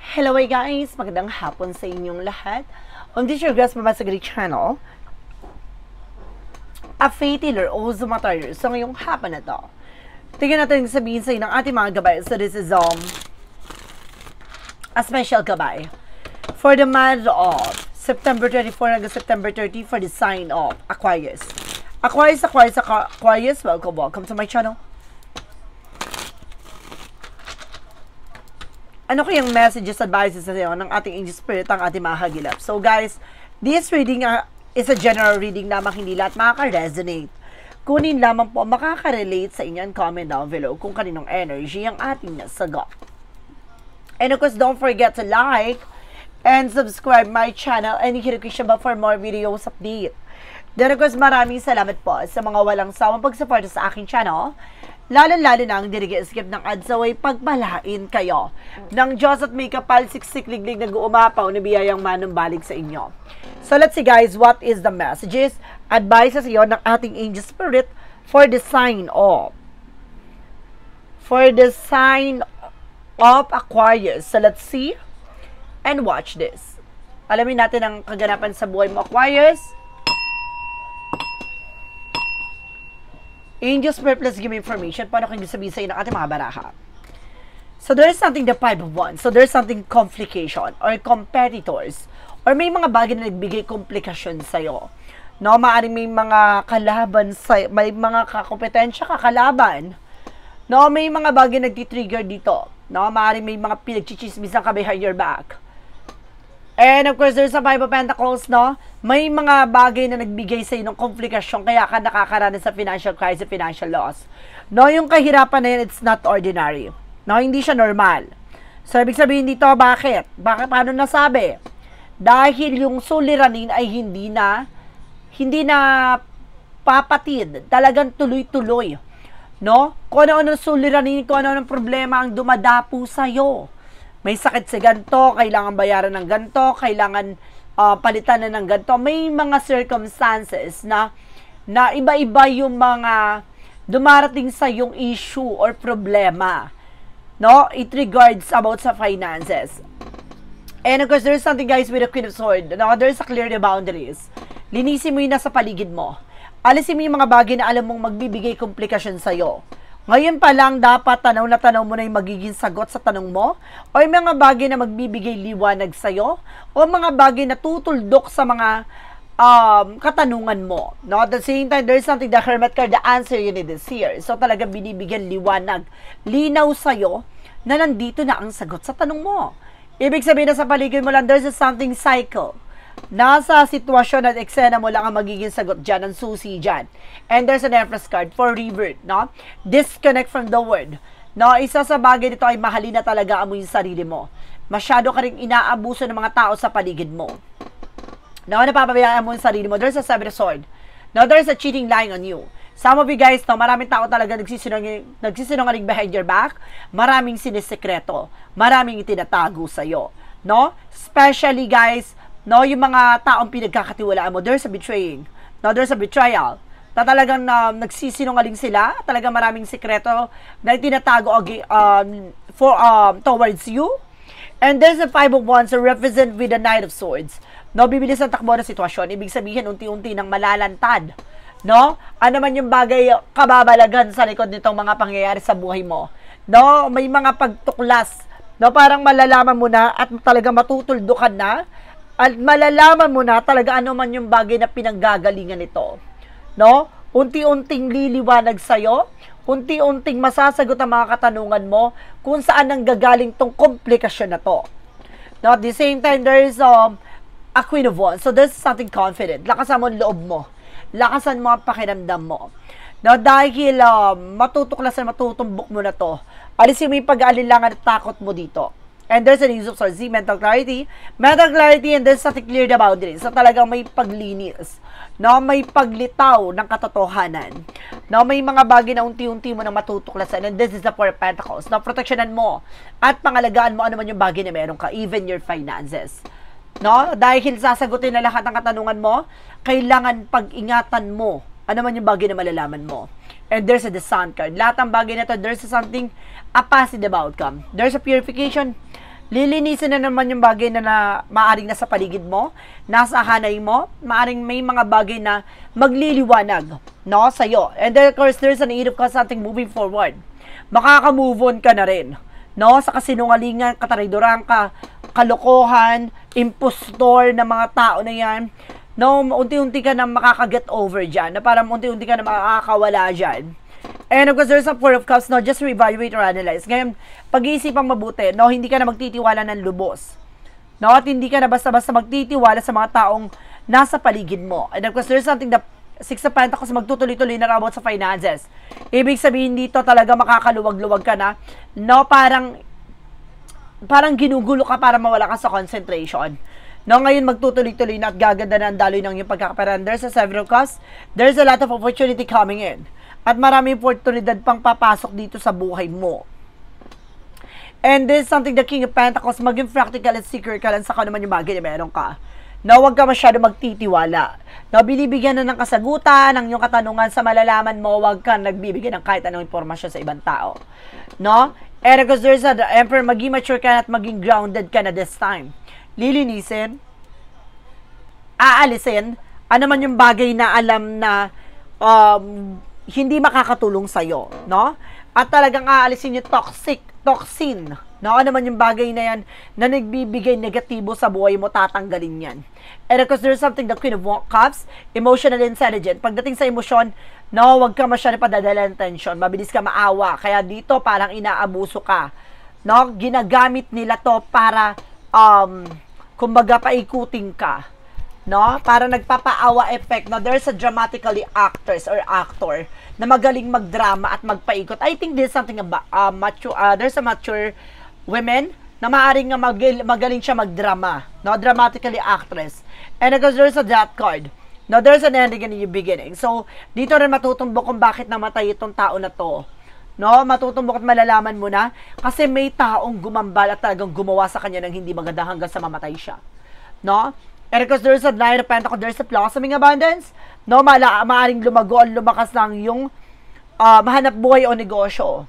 Hello guys! Magandang hapon sa inyong lahat. On this your guys, Mabasagari channel, a faith healer o Zumatar. So ngayong hapon na to, tingnan natin sabihin sa inyo ng ating mga gabay. So this is a special gabay for the month of September 24 hanggang September 30 for the sign of Aquarius. Aquarius, welcome to my channel. Ano kayang messages, advices sa iyo ng ating angel spirit, ang ating mga hagilap? So guys, this reading is a general reading lamang, hindi lahat makaka-resonate. Kunin lamang po makaka-relate sa inyo and comment down below kung kaninong energy ang ating nasagot. And of course, don't forget to like and subscribe my channel and hit the bell for more videos update. Then of course, maraming salamat po sa mga walang sawang pagsuporta sa aking channel. Lalo-lalo na ang skip ng ads away, pagpalain kayo ng Diyos at may kapal, siksik, liglig, nag-uumapaw na biyayang manumbalik sa inyo. So let's see guys, what is the messages, advices sa iyo ng ating angel spirit for the sign of Aquarius. So let's see and watch this. Alamin natin ang kaganapan sa buhay mo, Aquarius. Angel Spirit, please give me information. Paano kung sabihin sa inyo ng ating mga baraha? So, there is something, the 5 of Wands. So, there is something complication or competitors or may mga bagay na nagbigay komplikasyon sa'yo. No, maaaring may mga kalaban, may mga kakompetensya kakalaban. No, may mga bagay nagtitrigger dito. No, maaaring may mga pinagchichismisan ka behind your back. And of course, there's a 5 of Pentacles, no? May mga bagay na nagbigay sa iyo ng komplikasyon kaya ka nakakaranas sa financial crisis, financial loss. No, yung kahirapan na yan, it's not ordinary. No, hindi siya normal. So, ibig sabihin dito, bakit? Paano nasabi? Dahil yung suliranin ay hindi na papatid. Talagang tuloy-tuloy. No? Kung ano-ano suliranin, kung ano-ano problema ang dumadapo sa'yo. May sakit sa ganito, kailangan bayaran ng ganito, kailangan palitan na ng ganito. May mga circumstances na iba-iba yung mga dumarating sa yung issue or problema. No? It regards about sa finances. And of course, there's something guys with the Queen of Swords. No? There's a clear the boundaries. Linisin mo yung nasa paligid mo. Alisin mo yung mga bagay na alam mong magbibigay komplikasyon sa'yo. Ngayon pa lang, dapat tanaw na tanaw mo na yung magiging sagot sa tanong mo o yung mga bagay na magbibigay liwanag sa'yo o mga bagay na tutuldok sa mga katanungan mo. No? At the same time, there's something, the Hermit card, the answer you need is here. So talaga binibigyan liwanag, linaw sa'yo na nandito na ang sagot sa tanong mo. Ibig sabihin na sa paligid mo lang, there's a something cycle. Nasa sitwasyon at eksena mo lang ang magiging sagot dyan, ang susi dyan. And there's an Empress card for rebirth, no? Disconnect from the world. No? Isa sa bagay dito ay mahalin na talaga mo yung sarili mo. Masyado ka rin inaabuso ng mga tao sa paligid mo. No? Napapabayaan mo yung sarili mo. There's a Seven of Swords. No? There's a cheating lying on you. Some of you guys, no, maraming tao talaga nagsisinungaling behind your back. Maraming sinisekreto. Maraming itinatago sa'yo. No? Especially guys, no, yung mga taong pinagkakatiwalaan mo, there's a betraying. No, there's a betrayal. Na talagang nagsisinungaling sila, talagang maraming sekreto na tinatago towards you. And there's a 5 of Wands to represent with the Knight of Swords. No, bibilis ang takbo ng sitwasyon. Ibig sabihin, unti-unti nang malalantad. No? Ano man yung bagay kababalagan sa likod nitong mga pangyayari sa buhay mo. No, may mga pagtuklas. No, parang malalaman mo na at talagang matutuldukan na. At malalaman mo na talaga ano man yung bagay na pinanggagalingan nito. No? Unti-unting liliwanag sa'yo, unti-unting masasagot ang mga katanungan mo kung saan ang gagaling tong komplikasyon na to. No? At the same time, there is a Queen of Wands. So there's something confident. Lakasan mo ang loob mo. Lakasan mo ang pakiramdam mo. No? Dahil matutuklasan, matutumbok mo na to. Alisin mo yung pag-aalilangan at takot mo dito. And there's an use of swords, mental clarity, and there's something clear the boundaries. So talagang may paglinis, no? May paglitaw ng katotohanan, no? May mga bagay na unti-unti mo na matutuklasan, and this is the Four of Pentacles. No? Proteksyonan mo at pangalagaan mo ano man yung bagay na meron ka, even your finances. No? Dahil sasagutin na lahat ng katanungan mo, kailangan pag-ingatan mo ano man yung bagay na malalaman mo. And there's a Sun card. Lahat ng bagay na to, there's something, a positive outcome. There's a purification. Lilinisin na naman yung bagay na maaring nasa paligid mo, nasa hanay mo, maaring may mga bagay na magliliwanag, no, sa'yo. And then, of course, there's an need of something moving forward. Makaka-move on ka na rin, no, sa kasinungalingan, katarayduran ka, kalokohan, impostor na mga tao na yan, no, unti-unti ka na makaka-get over dyan, na parang unti-unti ka na makakawala dyan. And of course, there's a Four of Cups, no, just reevaluate or analyze. Ngayon, pag-iisipang mabuti, no, hindi ka na magtitiwala ng lubos. No, at hindi ka na basta-basta magtitiwala sa mga taong nasa paligid mo. And of course, there's something that Six of Pentacles magtutuloy-tuloy na about sa finances. Ibig sabihin dito talaga makakaluwag-luwag ka na, no, parang ginugulo ka para mawala ka sa concentration. No, ngayon magtutuloy-tuloy na at gaganda na ang daloy ng iyong pagkakaperan. There's a Seven of Cups, there's a lot of opportunity coming in. At maraming oportunidad pang papasok dito sa buhay mo. And this is something the King of Pentacles, maging practical at secure ka lang sa kung naman yung bagay na meron ka. Na huwag ka masyado magtitiwala. Na binibigyan na ng kasagutan, ng iyong katanungan sa malalaman mo, huwag ka nagbibigay ng kahit anong impormasyon sa ibang tao. No? And because there's the Emperor, maging mature ka na at maging grounded ka na this time. Lilinisin, aalisin, ano man yung bagay na alam na hindi makakatulong sa'yo, no? At talagang aalisin yung toxin, no? Ano man yung bagay na yan na nagbibigay negatibo sa buhay mo, tatanggalin yan. And of course, there's something, the Queen of Cups, emotional intelligent. Pagdating sa emosyon, no, huwag ka masyado padadala ng tension, mabilis ka maawa. Kaya dito, parang inaabuso ka, no? Ginagamit nila to para, kumbaga, paikutin ka. No? Para nagpapaawa effect na there's a dramatically actress or actor na magaling magdrama at magpaikot. I think there's something about there's a mature women na maaaring magaling siya magdrama. No? Dramatically actress. And because there's a death card. No? There's an ending and a new beginning. So, dito rin matutumbok kung bakit namatay itong tao na to. No? Matutumbok at malalaman mo na kasi may taong gumambal at talagang gumawa sa kanya ng hindi maganda hanggang sa mamatay siya. No? And because there's a Nine of Pentacles, there's a blossoming abundance, no, maaaring lumago, lumakas lang yung mahanap buhay o negosyo.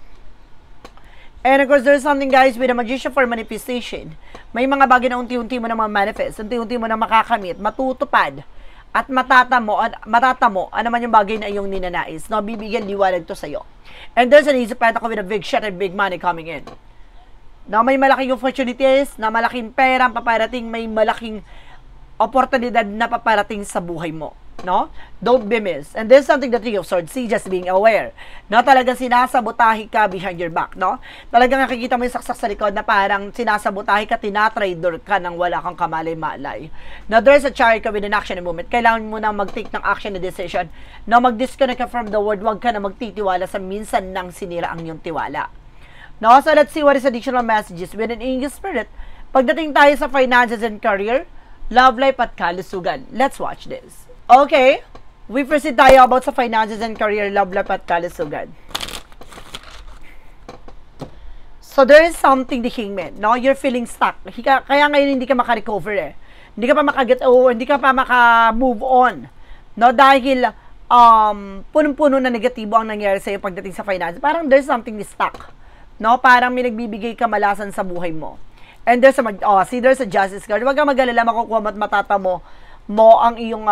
And of course, there's something, guys, with a Magician for manifestation. May mga bagay na unti-unti mo na manifest, unti-unti mo na makakamit, matutupad, at matatamo, ano man yung bagay na iyong ninanais, no, bibigyan liwanag to sa'yo. And there's an Ace of Pentacles with a big shot and big money coming in. Na may malaking opportunities, na malaking pera paparating, may malaking oportunidad na paparating sa buhay mo, no? Don't be missed. And there's something the Three of Swords, see, just being aware. No, talagang sinasabotahe ka behind your back, no? Talagang nakikita mo yung saksak sa likod na parang sinasabotahe ka, tinatraidor ka nang wala kang kamalay-malay. Now, there's a chariot ka with an action and movement. Kailangan mo na mag-take ng action and decision. No, mag-disconnect ka from the world. Huwag ka na magtitiwala sa minsan nang sinira ang iyong tiwala. No, so let's see what is additional messages with an English spirit. Pagdating tayo sa finances and career, love life at kalusugan. Let's watch this. Okay, we proceed tayo about sa finances and career, love life at kalusugan. So there is something the Hangman, no? You're feeling stuck. Kaya ngayon hindi ka maka-recover eh. Hindi ka pa maka-get over, hindi ka pa maka-move on. No, dahil punong-puno na negatibo ang nangyari sa iyo pagdating sa finances. Parang there's something stuck. No, parang may nagbibigay kamalasan sa buhay mo. And there's there's a justice card. Huwag kang mag-alala, makukuha mo at matatamo mo ang iyong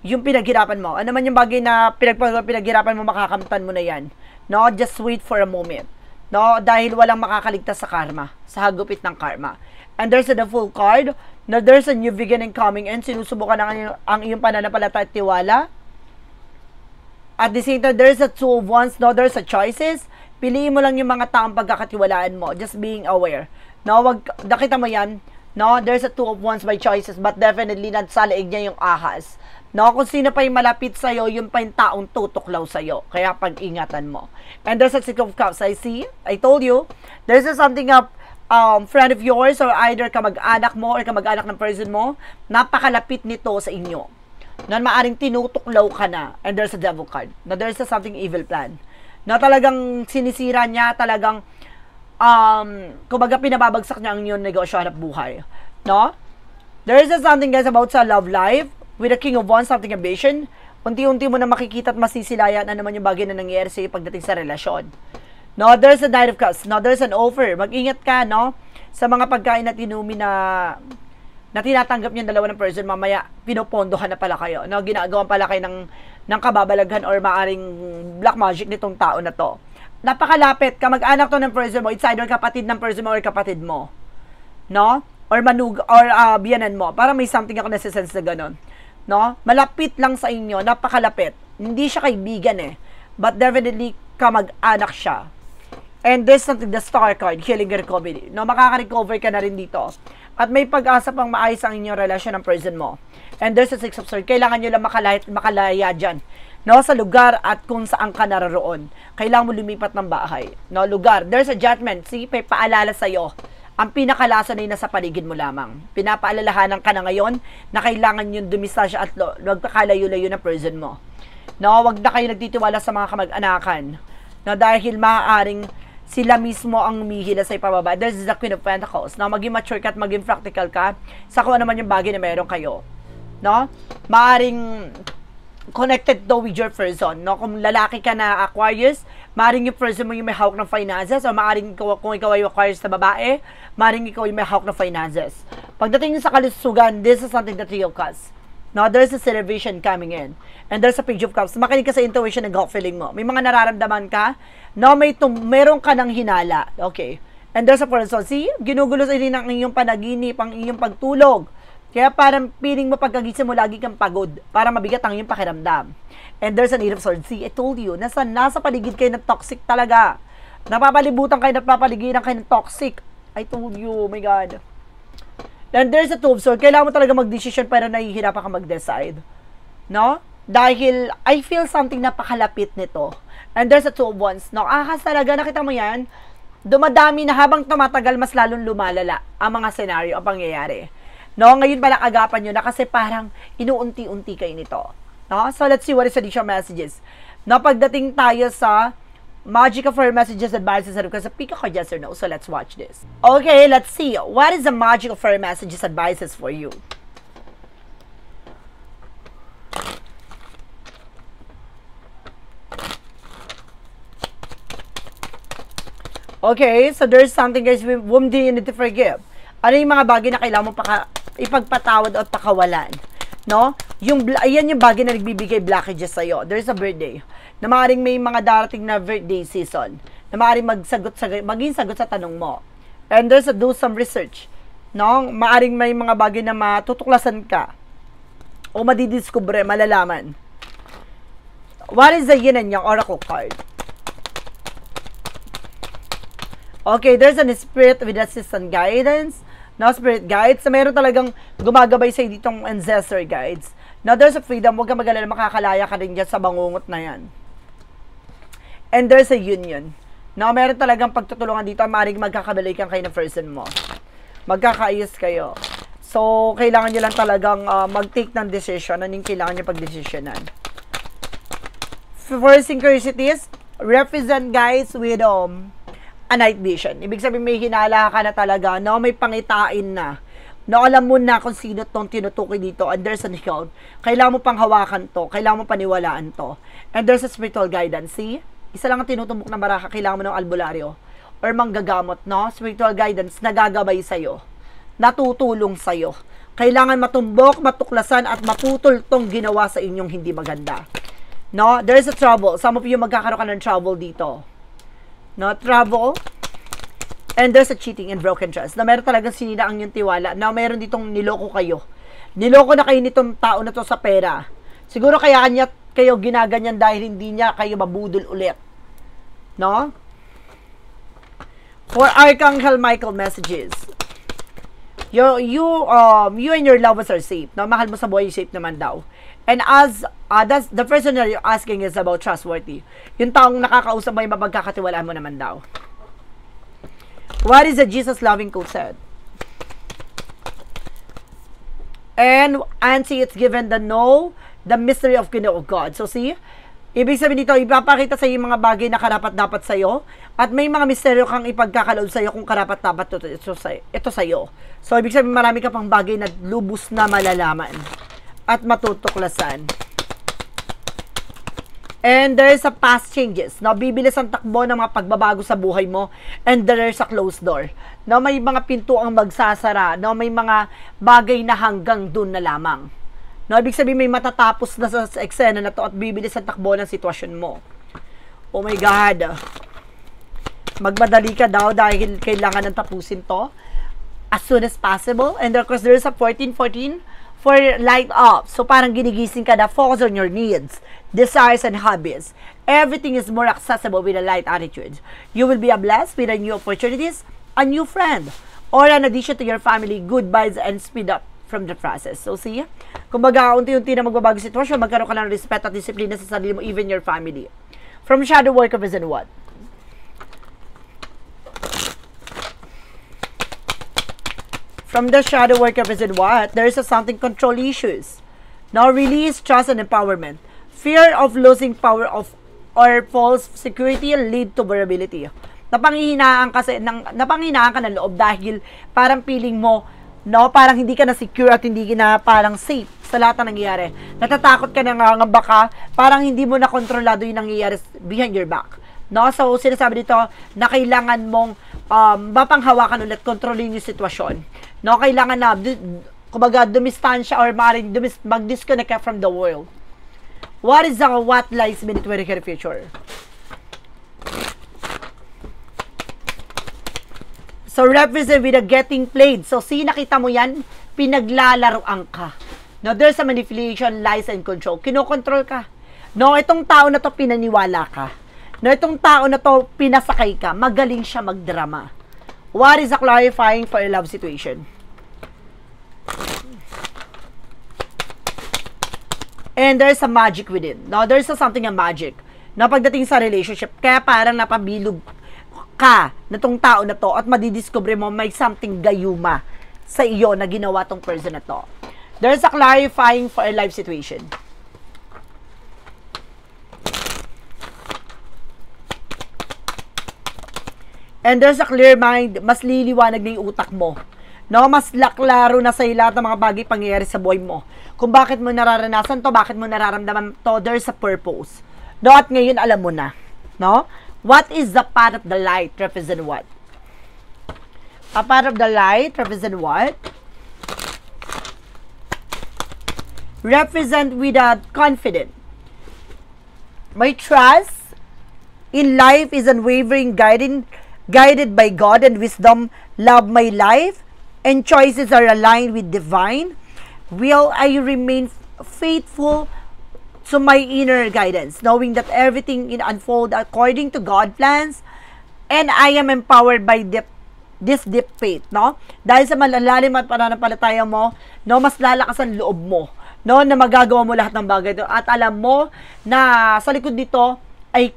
yung pinaghirapan mo. Ano man yung bagay na pinaghirapan mo, makakamtan mo na yan. No, just wait for a moment. No, dahil walang makakaligtas sa karma, sa hagupit ng karma. And there's the Fool card. No, there's a new beginning coming in. Sinusubukan ang iyong pananampalataya at tiwala. At the same time, there's a Two of Wands. No, there's a choices. Piliin mo lang yung mga taong pagkakatiwalaan mo. Just being aware. No, nakita mo yan. No, there's a Two of Wands by choices, but definitely nasa leeg niya yung ahas. No, kung sino pa yung malapit sa'yo, yung pa yung taong tutuklaw sa'yo. Kaya pag-ingatan mo. And there's a Six of Cups. I told you, there's something up, friend of yours, or either kamag-anak mo, or kamag-anak ng person mo, napakalapit nito sa inyo. Na maaring tinutuklaw ka na. And there's a Devil card. Na there's something evil plan. Na talagang sinisira niya, talagang kumbaga pinababagsak niya ang iyong negosyo hanap buhay. No? There is something, guys, about sa love life with the King of Wands, something ambition. Unti-unti mo na makikita at masisilayan ano naman yung bagay na nangyayari sa iyo pagdating sa relasyon. No, there's a Knight of Cups. No, there's an offer. Mag-ingat ka, no? sa mga pagkain na tinumi na tinatanggap niyo dalawa ng person, mamaya pinopondohan na pala kayo, no? Ginagawan pala kayo ng kababalaghan or maaring black magic nitong tao na to. Napakalapit, kamag-anak to ng person mo, it's either kapatid ng person mo or kapatid mo, no? Or biyanan mo. Para may something ako nasa-sense na gano'n, no? Malapit lang sa inyo, napakalapit. Hindi siya kaibigan but definitely kamag-anak siya. And there's something, the star card, healing recovery. No, makaka-recover ka na rin dito. At may pag-asa pang maayos ang inyong relasyon ng person mo. And there's a 6 of swords. Kailangan nyo lang makalaya dyan. No, sa lugar at kung saan ka naroon. Kailangan mo lumipat ng bahay. No, lugar. There's a judgment. See, may paalala sa'yo. Ang pinakalason ay nasa paligid mo lamang. Pinapaalalahanan ka na ngayon na kailangan yung dumistasya at magpakalayo-layo na person mo. No, wag na kayo nagtitiwala sa mga kamag-anakan. No, dahil maaaring sila mismo ang humihila sa ipababa. This is the Queen of Pentacles. No, maging mature ka at maging practical ka sa kung ano man yung bagay na meron kayo. No? Maaring connected daw with your person. No? Kung lalaki ka na Aquarius, maaring yung person mo yung may hawak ng finances, o maaring kung ikaw ay Aquarius na babae, maaring ikaw yung may hawak ng finances. Pagdating sa kalusugan, this is something that real cause. No, there's a celebration coming in. And there's a Page of Cups. Makinig ka sa intuition and gut feeling mo. May mga nararamdaman ka. No, meron ka ng hinala. Okay. And there's a person. See, ginugulo sa rin ang inyong panaginip, ang inyong pagtulog. Kaya parang feeling mo pagkagising mo, lagi kang pagod. Para mabigat ang inyong pakiramdam. And there's an 8 of Swords. See, I told you, nasa paligid kayo ng toxic talaga. Napapalibutan kayo, napapaligiran kayo ng toxic. I told you, oh my God. Then there's a 2 of Swords. Kailangan mo talaga mag-decision pero nahihirapan ka mag-decide. No? Dahil I feel something napakalapit nito. And there's a 2 of Wands. No? Ahas talaga, nakita mo yan? Dumadami na habang tumatagal, mas lalong lumalala ang mga senaryo, ang pangyayari. No? Ngayon pala agapan nyo na kasi parang inuunti-unti kayo nito. No? So let's see what is additional messages. No? Pagdating tayo sa Magic of Fire messages, advices, and requests. Pick a yes or no. So let's watch this. Okay, let's see. What is the Magic of Fire messages, advices for you? Okay, so there's something, guys, whom do you need to forgive? Ano yung mga bagay na kailangan mo ipagpatawad o pakawalan? No? Ayan yung bagay na nagbibigay blockages sa'yo. There's a birthday. Na maaaring may mga darating na birthday season. Na maaaring maging sagot sa tanong mo. And there's do some research. No? Maaaring may mga bagay na matutuklasan ka. O madidiscover, malalaman. What is the yin and yang oracle card? Okay, there's an spirit with assistant guidance. No, spirit guides. So, meron talagang gumagabay sa'yo ditong ancestor guides. Now, there's a freedom. Huwag ka mag-alala, makakalaya ka rin dyan sa bangungot na yan. And there's a union. No, meron talagang pagtutulungan dito. Maaaring magkakabalikan kayo ng person mo. Magkakaayos kayo. So, kailangan nyo lang talagang mag-take ng decision. Ano yung kailangan nyo pag-decisionan? For synchronicities, represent guys with a night vision. Ibig sabihin may hinala ka na talaga, no? May pangitain na. No, alam mo na kung sino tong tinutukoy dito, and there's an help. Kailangan mo pang hawakan to, kailangan mo paniwalaan to. And there's a spiritual guidance. See? Isa lang ang tinutumbok na baraka, kailangan mo ng albularyo or manggagamot, no? Spiritual guidance, nagagabay sa'yo. Natutulong sa'yo. Kailangan matumbok, matuklasan, at maputol tong ginawa sa inyong hindi maganda. No? There's a trouble. Some of you magkakaroon ka ng trouble dito. No, trouble. And there's a cheating and broken trust. Na meron talagang sinira ang yung tiwala. Na meron ditong niloko kayo. Niloko na kayo nitong tao na to sa pera. Siguro kaya kayo ginaganyan dahil hindi niya kayo mabudol ulit. No? For Archangel Michael messages. You and your loved ones are safe. No? Mahal mo sa buhay, safe naman daw. And as that's the person that you're asking is about trustworthy. Yung taong nakakausap mo, yung mapagkakatiwalaan mo naman daw. What is the Jesus loving quote said? And see, it's given the mystery of kingdom of God. So see, ibig sabihin nito, ipapakita sa iyo mga bagay na karapat-dapat sa iyo, at may mga misteryo kang ipagkakaloob sa iyo kung karapat-dapat ito sa iyo. So ibig sabihin marami ka pang bagay na lubos na malalaman at matutuklasan. And there is a past changes. No, bibilis ang takbo ng mga pagbabago sa buhay mo. And there is a closed door. No, may mga pinto ang magsasara. No, may mga bagay na hanggang dun na lamang. No, ibig sabihin may matatapos na sa eksena na to at bibilis ang takbo ng sitwasyon mo. Oh my God. Magmadali ka daw dahil kailangan ng tapusin to as soon as possible. And of course, there is a 14-14 for light up. So, parang ginigising ka na, focus on your needs, desires, and hobbies. Everything is more accessible with a light attitude. You will be blessed with a new opportunities, a new friend, or an addition to your family, good vibes, and speed up from the process. So, see? Kumbaga, unti-unti na magbabago sitwasyon, magkaroon ka ng respect at disiplina sa sarili mo, even your family. From shadow work of Vision what? From the shadow work of Vision what? There is something control issues. Now, release, trust, and empowerment. Fear of losing power of or false security lead to vulnerability. Napanghihinaan ka ng loob dahil parang feeling mo, no, parang hindi ka na secure at hindi ka na parang safe sa lahat ng nangyayari. Natatakot ka na nga baka parang hindi mo na kontrolado yung nangyayari behind your back. No? So, sinasabi dito na kailangan mong mapanghawakan ulit, kontrolin yung sitwasyon. No? Kailangan na, kumbaga, dumistansya or mag-disconnect ka from the world. What lies beneath your future? So, represent with a getting played. So, nakita mo yan, pinaglalaroan ka. No, there's a manipulation, lies, and control. Kinokontrol ka. No, itong tao na to pinaniwala ka. No, itong tao na to pinasakay ka. Magaling siya magdrama. What is a clarifying for a love situation? And there's a magic within. No, there's something a magic. No, pagdating sa relationship, kaya parang napabilog ka na tong tao na to at madidiscover mo may something gayuma sa iyo na ginawa tong person na to. There's a clarifying for a life situation. And there's a clear mind, mas liliwanag na yung utak mo. No, mas laklaro na sa lahat ng mga bagay pangyayari sa buhay mo. Kung bakit mo nararanasan to, bakit mo nararamdaman to, there's a purpose. No, at ngayon alam mo na. No? What is the path of the light? Represent what? A path of the light represent what? Represent with a confident. My trust in life is unwavering, guided by God and wisdom. Love my life, and choices are aligned with divine. Will I remain faithful to my inner guidance, knowing that everything unfold according to God's plans, and I am empowered by this deep faith, no? Dahil sa malalalim at pananampalataya mo, no, mas lalakas ang loob mo, no, na magagawa mo lahat ng bagay ito. At alam mo na sa likod nito ay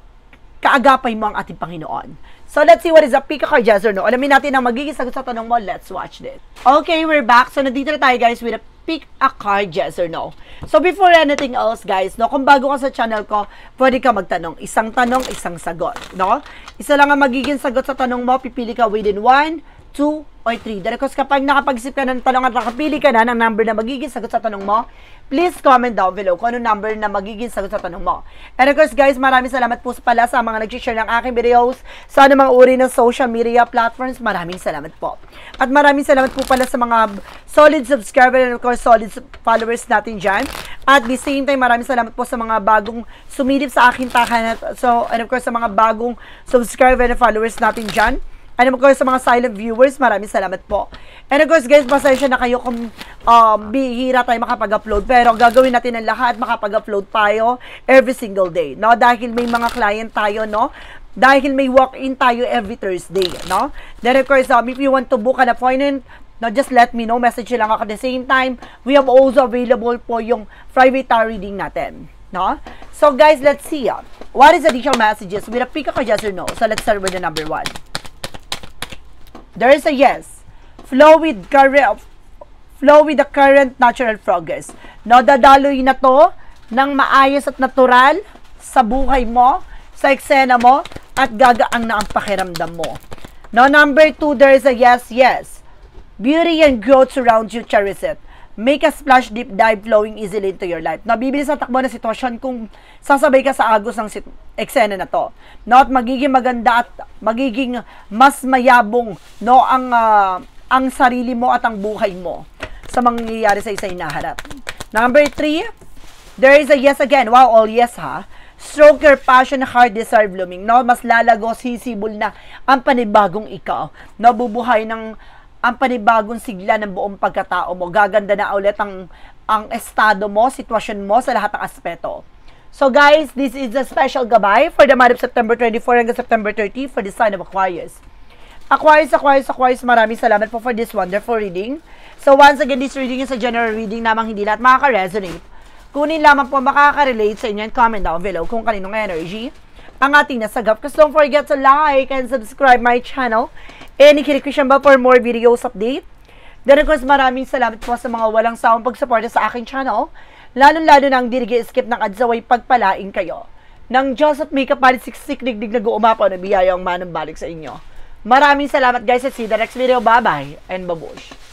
kaagapay mo ang ating Panginoon. So, let's see what is a pick a card, yes or no. Alamin natin ang magiging sagot sa tanong mo. Let's watch this. Okay, we're back. So, nandito na tayo, guys, with a pick a card, yes or no. So, before anything else, guys, no, kung bago ka sa channel ko, pwede ka magtanong. Isang tanong, isang sagot, no? Isa lang ang magiging sagot sa tanong mo. Pipili ka within 1, 2, or 3. Dahil kapag nakapag-isip ka ng tanong at nakapili ka na ng number na magiging sagot sa tanong mo, please comment down below kung anong number na magiging sagot sa tanong mo. And of course, guys, maraming salamat po pala sa mga nag-share ng aking videos sa mga uri ng social media platforms. Maraming salamat po. At maraming salamat po pala sa mga solid subscribers and of course, solid followers natin dyan. At the same time, maraming salamat po sa mga bagong sumilip sa aking tahanan. So, and of course, sa mga bagong subscribers and followers natin dyan. And of course, sa mga silent viewers, maraming salamat po. And of course, guys, pasensya na kayo kung bihira tayo makapag-upload. Pero gagawin natin ang lahat, makapag-upload tayo every single day, no? Dahil may mga client tayo, no? Dahil may walk-in tayo every Thursday, no? Then of course, if you want to book an appointment, no, just let me know. Message lang ako. At the same time, we have also available po yung private tarot reading natin, no? So guys, let's see. What is additional messages? With a pick a card, yes or no? So let's start with the number 1. There is a yes. Flow with the current natural progress. No, dadaloy na to ng maayos at natural sa buhay mo, sa eksena mo, at gagaang na ang pakiramdam mo. No, number 2, there is a yes, yes. Beauty and growth surround you, cherish it. make a splash, deep dive, flowing easily into your life. No, bibilis ang takbo na sitwasyon kung sasabay ka sa agos ng eksena na to. No, at magiging maganda at magiging mas mayabong, no, ang sarili mo at ang buhay mo sa mangyayari sa isa hinaharap. Number 3, there is a yes again. Wow, all yes ha. Stroke your passion, heart desire blooming. No, mas lalago, sisibol na ang panibagong ikaw. No, bubuhay ng ang panibagong sigla ng buong pagkatao mo. Gaganda na ulit ang estado mo, sitwasyon mo sa lahat ng aspeto. So guys, this is a special gabay for the month of September 24 hanggang September 30 for the sign of Aquarius. Aquarius, maraming salamat po for this wonderful reading. So once again, this reading is a general reading namang hindi lahat makaka-resonate. Kunin lamang po makaka-relate sa inyo and comment down below kung kaninong energy ang ating nasagap. Because don't forget to like and subscribe my channel. And i-click ba for more videos update. Then of course, maraming salamat po sa mga walang sawang pagsuporta sa aking channel. Lalo-lalo na ang dirigi-skip ng adsaway pagpalain kayo. Nang Diyos at may kapalit siksik digdig nag-uumapaw na biyayang manang balik sa inyo. Maraming salamat guys at see you the next video. Bye-bye and babush.